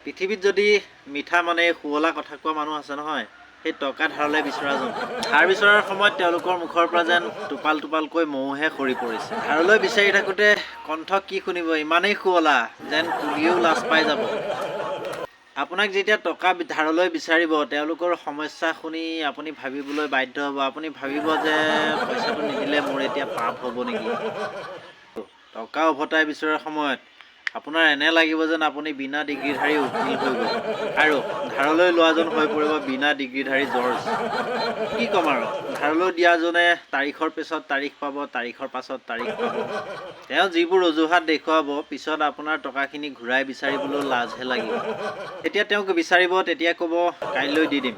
পৃথিৱীত যদি মিঠা মানে শুৱলা কথা কোৱা মানুহ আছে নহয়, সেই টকা ধাৰলৈ বিচৰাজন। ধাৰ বিচৰাৰ সময়ত তেওঁলোকৰ মুখৰ পৰা যেন টোপাল টোপালকৈ মৌহে সৰি পৰিছে। ধাৰলৈ বিচাৰি থাকোঁতে কণ্ঠ কি শুনিব, ইমানেই শুৱলা যেন কুলিয়েও লাজ পাই যাব। আপোনাক যেতিয়া টকা ধাৰলৈ বিচাৰিব, তেওঁলোকৰ সমস্যা শুনি আপুনি ভাবিবলৈ বাধ্য হ'ব। আপুনি ভাবিব যে পইচাটো নিদিলে মোৰ এতিয়া পাপ হ'ব নেকি। টকা উভতাই বিচৰাৰ সময়ত আপোনাৰ এনে লাগিব যেন আপুনি বিনা ডিগ্ৰীধাৰী উকিল হৈ গ'ল আৰু ধাৰলৈ লোৱাজন হৈ পৰিব বিনা ডিগ্ৰীধাৰী জৰ্জ। কি ক'ম আৰু, ধাৰলৈ দিয়াজনে তাৰিখৰ পিছত তাৰিখ পাব, তাৰিখৰ পাছত তাৰিখ পাব। তেওঁ যিবোৰ অজুহাত দেখুৱাব, পিছত আপোনাৰ টকাখিনি ঘূৰাই বিচাৰিবলৈ লাজহে লাগিব। যেতিয়া তেওঁক বিচাৰিব তেতিয়া ক'ব কাইলৈ দি দিম।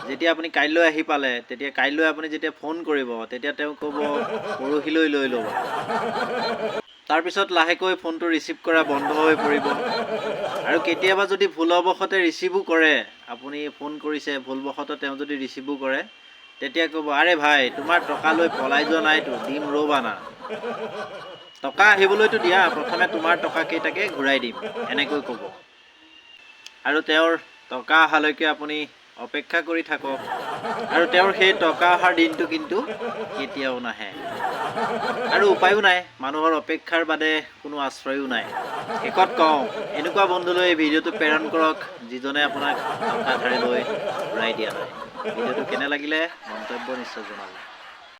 যেতিয়া আপুনি কাইলৈ আহি পালে, তেতিয়া কাইলৈ আপুনি যেতিয়া ফোন কৰিব, তেতিয়া তেওঁ ক'ব পৰহিলৈ লৈ ল'বা। তাৰপিছত লাহেকৈ ফোনটো ৰিচিভ কৰা বন্ধ হৈ পৰিব। আৰু কেতিয়াবা যদি ভুলবশতে ৰিচিভো কৰে, আপুনি ফোন কৰিছে ভুলবশতঃ তেওঁ যদি ৰিচিভো কৰে, তেতিয়া ক'ব আৰে ভাই তোমাৰ টকা লৈ পলাই যোৱা নাইতো, দিম ৰ'বা না। টকা আহিবলৈতো দিয়া, প্ৰথমে তোমাৰ টকাকেইটাকে ঘূৰাই দিম, এনেকৈ ক'ব। আৰু তেওঁৰ টকা অহালৈকে আপুনি অপেক্ষা কৰি থাকক। আৰু তেওঁৰ সেই টকা অহাৰ দিনটো কিন্তু কেতিয়াও নাহে। আৰু উপায়ো নাই, মানুহৰ অপেক্ষাৰ বাদে কোনো আশ্ৰয়ো নাই। শেষত কওঁ, এনেকুৱা বন্ধুলৈ এই ভিডিঅ'টো প্ৰেৰণ কৰক, যিজনে আপোনাক টকা ধাৰে লৈ ঘূৰাই দিয়া নাই। ভিডিঅ'টো কেনে লাগিলে মন্তব্য নিশ্চয় জনাব।